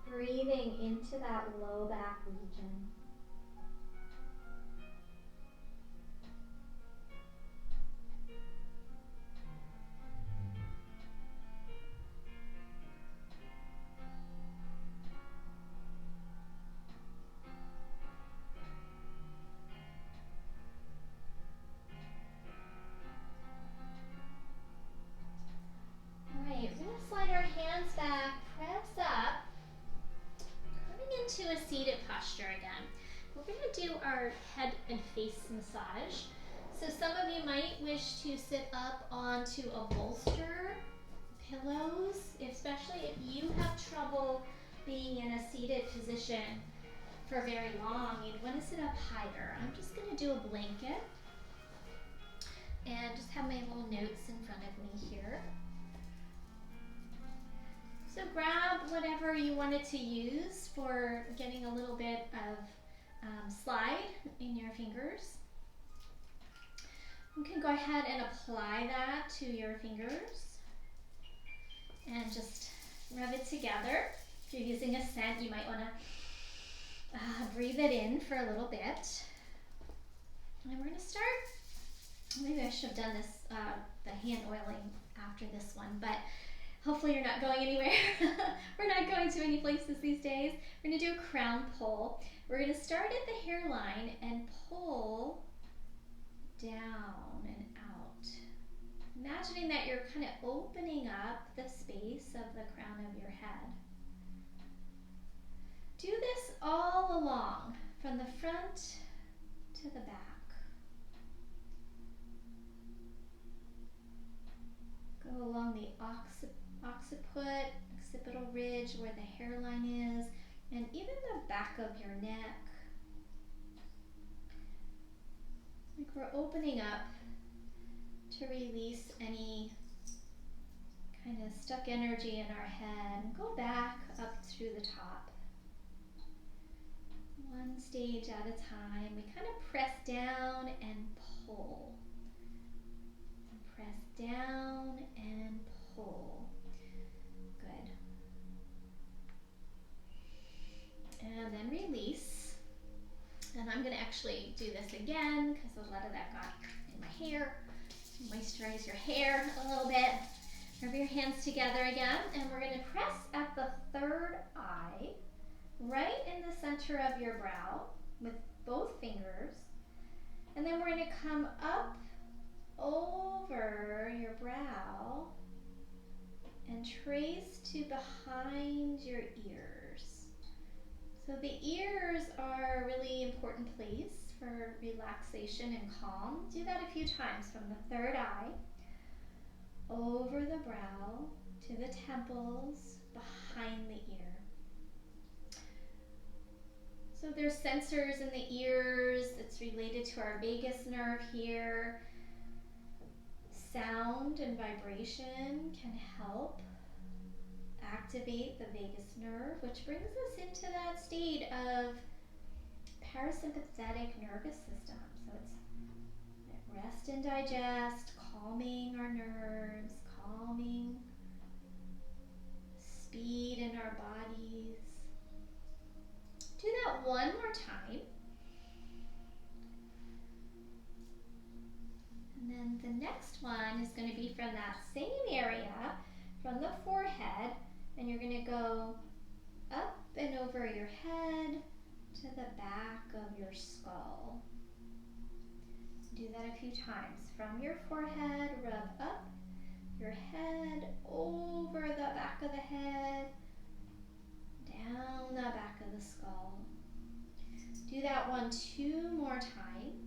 Breathing into that low back region. All right, we're going to slide our hands back, press up. To a seated posture again. We're going to do our head and face massage. So some of you might wish to sit up onto a bolster, pillows, especially if you have trouble being in a seated position for very long. You'd want to sit up higher. I'm just going to do a blanket and just have my little notes in front of me here. So grab whatever you wanted to use for getting a little bit of slide in your fingers. You can go ahead and apply that to your fingers and just rub it together. If you're using a scent, you might want to breathe it in for a little bit. And we're going to start. Maybe I should have done this, the hand oiling after this one, but hopefully you're not going anywhere. We're not going to any places these days. We're going to do a crown pull. We're going to start at the hairline and pull down and out. Imagining that you're kind of opening up the space of the crown of your head. Do this all along, from the front to the back. Go along the occipital ridge where the hairline is, and even the back of your neck. Like we're opening up to release any kind of stuck energy in our head. Go back up through the top. One stage at a time. We kind of press down and pull. Press down and pull. Good. And then release. And I'm going to actually do this again because a lot of that got in my hair. Moisturize your hair a little bit. Rub your hands together again. And we're going to press at the third eye, right in the center of your brow with both fingers. And then we're going to come up over your brow and trace to behind your ears. So the ears are a really important place for relaxation and calm. Do that a few times from the third eye, over the brow, to the temples, behind the ear. So there's sensors in the ears. It's related to our vagus nerve here. Sound and vibration can help activate the vagus nerve, which brings us into that state of parasympathetic nervous system. So it's rest and digest, calming our nerves, calming speed in our bodies. Do that one more time. And then the next one is going to be from that same area, from the forehead, and you're going to go up and over your head to the back of your skull. Do that a few times. From your forehead, rub up your head, over the back of the head, down the back of the skull. Do that one 2 more times.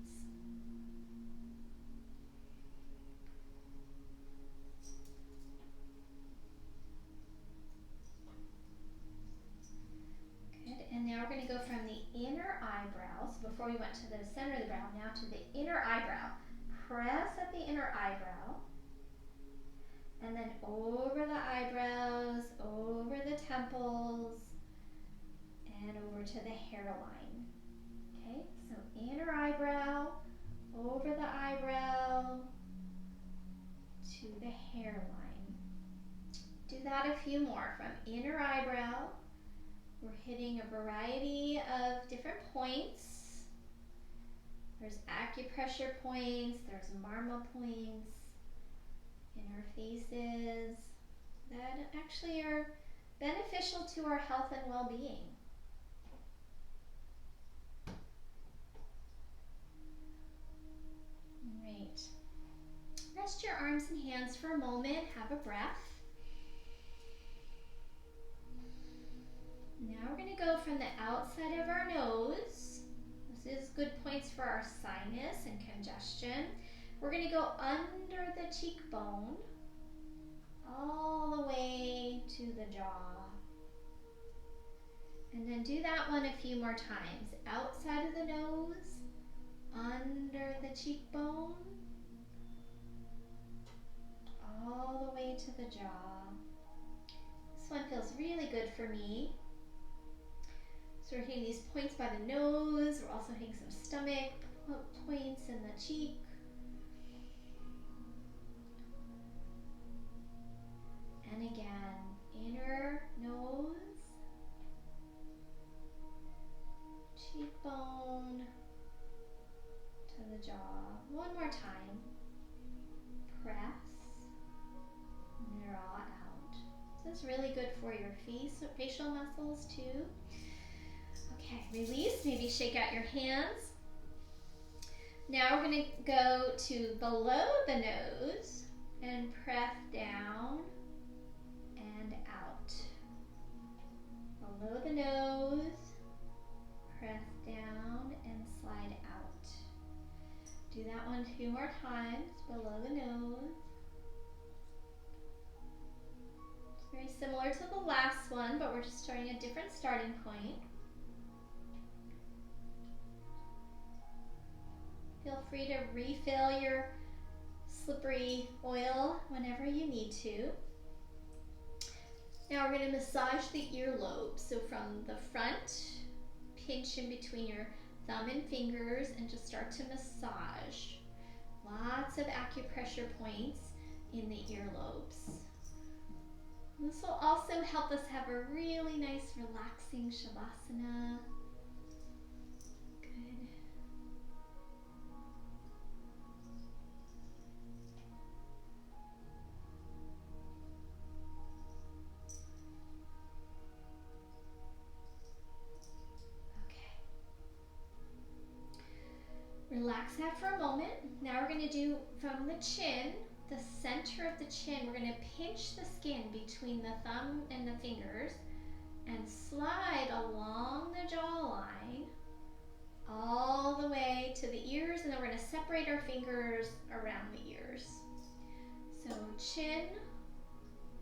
And now we're going to go from the inner eyebrow. So before we went to the center of the brow, now to the inner eyebrow. Press at the inner eyebrow. And then over the eyebrows, over the temples, and over to the hairline. Okay, so inner eyebrow, over the eyebrow, to the hairline. Do that a few more. From inner eyebrow, we're hitting a variety of different points. There's acupressure points, there's marma points in our faces that actually are beneficial to our health and well-being. Right. Rest your arms and hands for a moment, have a breath. Now we're going to go from the outside of our nose. This is good points for our sinus and congestion. We're going to go under the cheekbone, all the way to the jaw. And then do that one a few more times. Outside of the nose, under the cheekbone, all the way to the jaw. This one feels really good for me. So we're hitting these points by the nose. We're also hitting some stomach points in the cheek. And again, inner nose, cheekbone to the jaw. One more time. Press, draw out. This is really good for your facial muscles too. Okay, release, maybe shake out your hands. Now we're going to go to below the nose and press down and out. Below the nose, press down and slide out. Do that one 2 more times, below the nose. It's very similar to the last one, but we're just starting a different starting point. Feel free to refill your slippery oil whenever you need to. Now we're going to massage the earlobe. So from the front, pinch in between your thumb and fingers and just start to massage. Lots of acupressure points in the earlobes. This will also help us have a really nice relaxing Shavasana. Good. Relax that for a moment. Now we're going to do from the chin, the center of the chin, we're going to pinch the skin between the thumb and the fingers and slide along the jawline all the way to the ears, and then we're going to separate our fingers around the ears. So chin,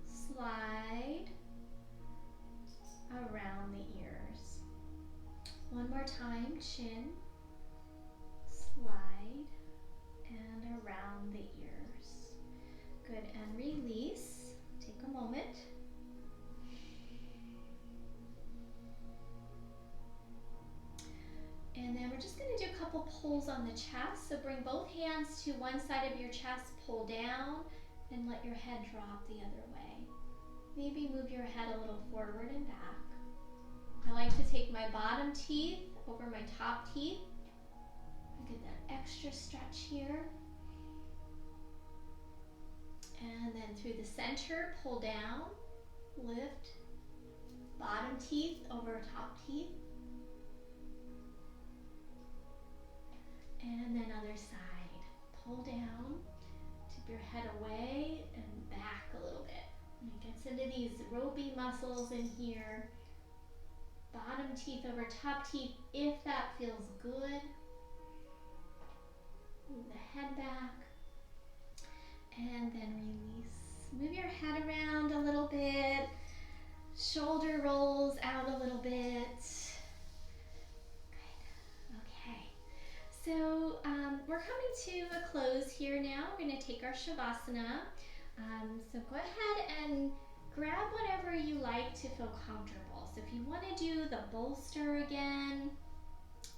slide around the ears. One more time, chin, slide, and around the ears. Good, and release. Take a moment. And then we're just going to do a couple pulls on the chest. So bring both hands to one side of your chest, pull down, and let your head drop the other way. Maybe move your head a little forward and back. I like to take my bottom teeth over my top teeth. Get that extra stretch here. And then through the center, pull down, lift, bottom teeth over top teeth. And then other side, pull down, tip your head away and back a little bit. And it gets into these ropey muscles in here. Bottom teeth over top teeth, if that feels good. Move the head back, and then release. Move your head around a little bit, shoulder rolls out a little bit. Good, okay. So we're coming to a close here now. We're going to take our Shavasana. So go ahead and grab whatever you like to feel comfortable. So if you want to do the bolster again,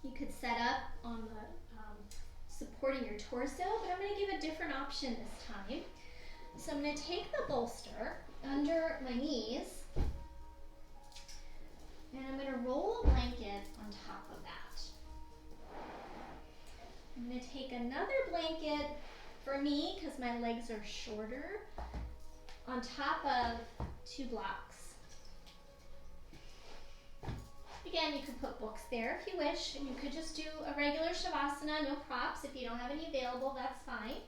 you could set up on the supporting your torso, but I'm going to give a different option this time. So I'm going to take the bolster under my knees, and I'm going to roll a blanket on top of that. I'm going to take another blanket for me, because my legs are shorter, on top of 2 blocks. Again, you could put books there if you wish, and you could just do a regular Shavasana, no props. If you don't have any available, that's fine.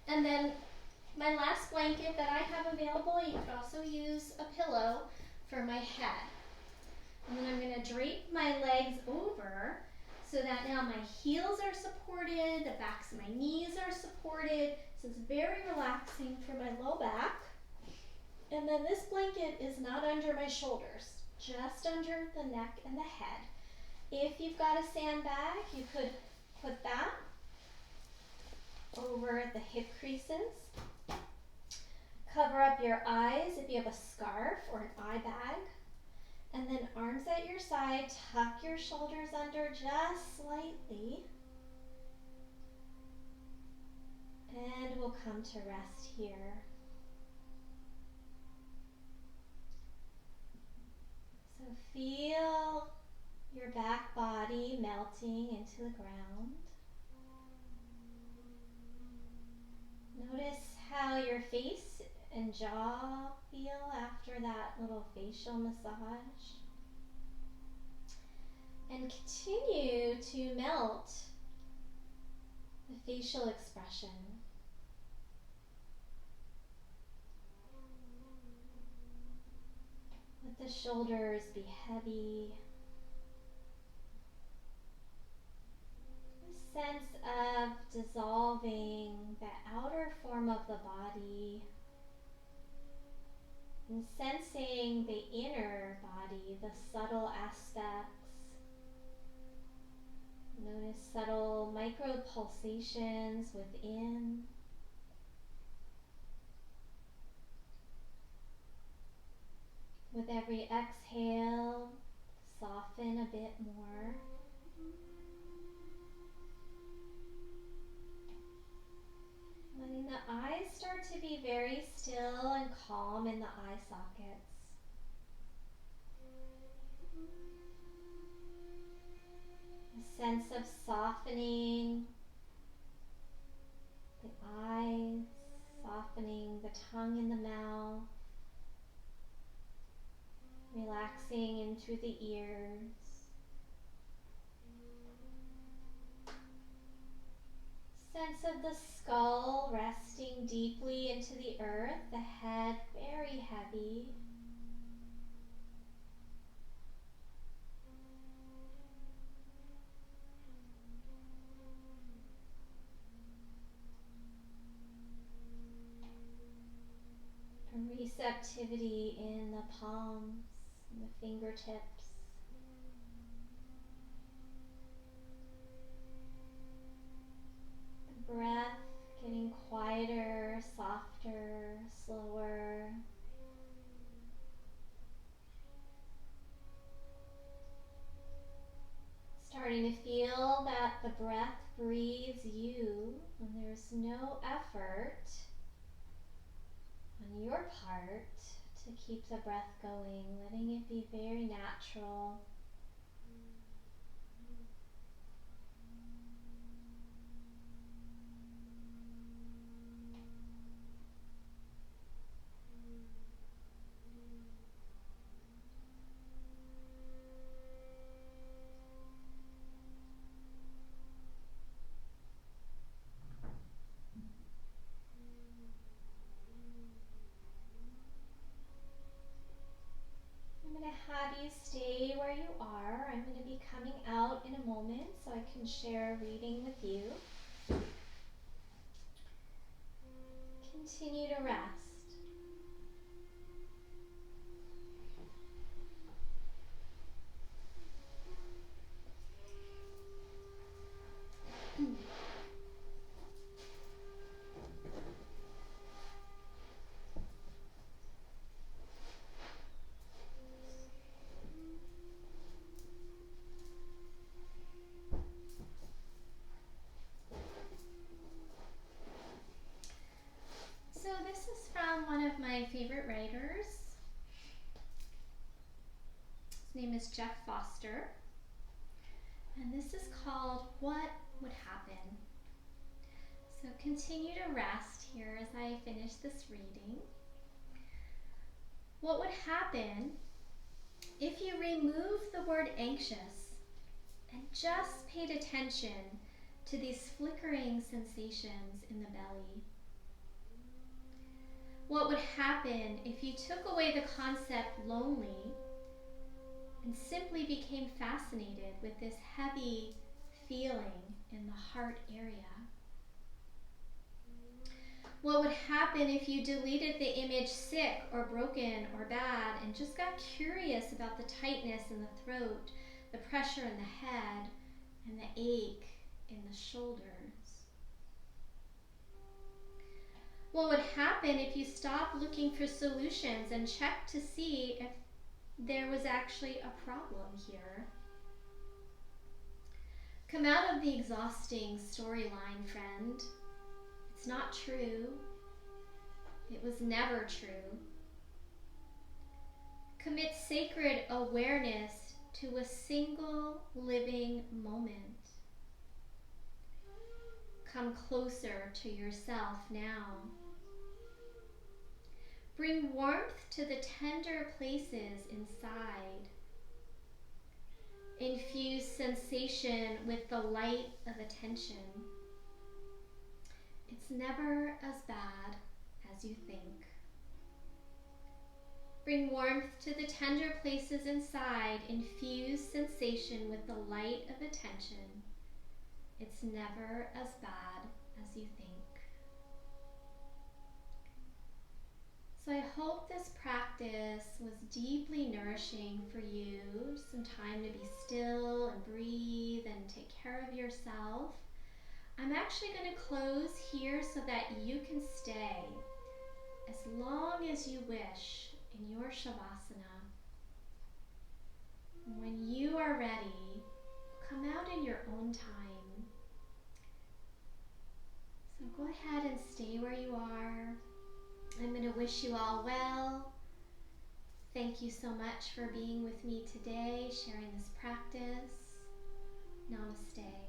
And then my last blanket that I have available, you could also use a pillow for my head. And then I'm going to drape my legs over so that now my heels are supported, the backs of my knees are supported. This is very relaxing for my low back. And then this blanket is not under my shoulders, just under the neck and the head. If you've got a sandbag, you could put that over the hip creases. Cover up your eyes if you have a scarf or an eye bag. And then arms at your side, tuck your shoulders under just slightly. And we'll come to rest here. So feel your back body melting into the ground. Notice how your face and jaw feel after that little facial massage. And continue to melt the facial expression. Let the shoulders be heavy. A sense of dissolving the outer form of the body and sensing the inner body, the subtle aspects. Notice subtle micro pulsations within. With every exhale, soften a bit more. Letting the eyes start to be very still and calm in the eye sockets. A sense of softening the eyes, softening the tongue in the mouth, relaxing into the ears. Sense of the skull resting deeply into the earth, the head very heavy. A receptivity in the palms and the fingertips. The breath getting quieter, softer, slower. Starting to feel that the breath breathes you and there's no effort on your part to keep the breath going, letting it be very natural. I'm going to have you stay where you are. I'm going to be coming out in a moment so I can share a reading with you. Continue to rest. So this is from one of my favorite writers. His name is Jeff Foster. And this is called What Would Happen? So continue to rest here as I finish this reading. What would happen if you remove the word anxious and just paid attention to these flickering sensations in the belly? What would happen if you took away the concept lonely and simply became fascinated with this heavy feeling in the heart area? What would happen if you deleted the image sick or broken or bad and just got curious about the tightness in the throat, the pressure in the head, and the ache in the shoulders? What would happen if you stopped looking for solutions and checked to see if there was actually a problem here? Come out of the exhausting storyline, friend. It's not true. It was never true. Commit sacred awareness to a single living moment. Come closer to yourself now. Bring warmth to the tender places inside. Infuse sensation with the light of attention. It's never as bad as you think. Bring warmth to the tender places inside. Infuse sensation with the light of attention. It's never as bad as you think. So I hope this practice was deeply nourishing for you. Some time to be still and breathe and take care of yourself. I'm actually going to close here so that you can stay as long as you wish in your Shavasana. When you are ready, come out in your own time. So go ahead and stay where you are. I'm going to wish you all well. Thank you so much for being with me today, sharing this practice. Namaste.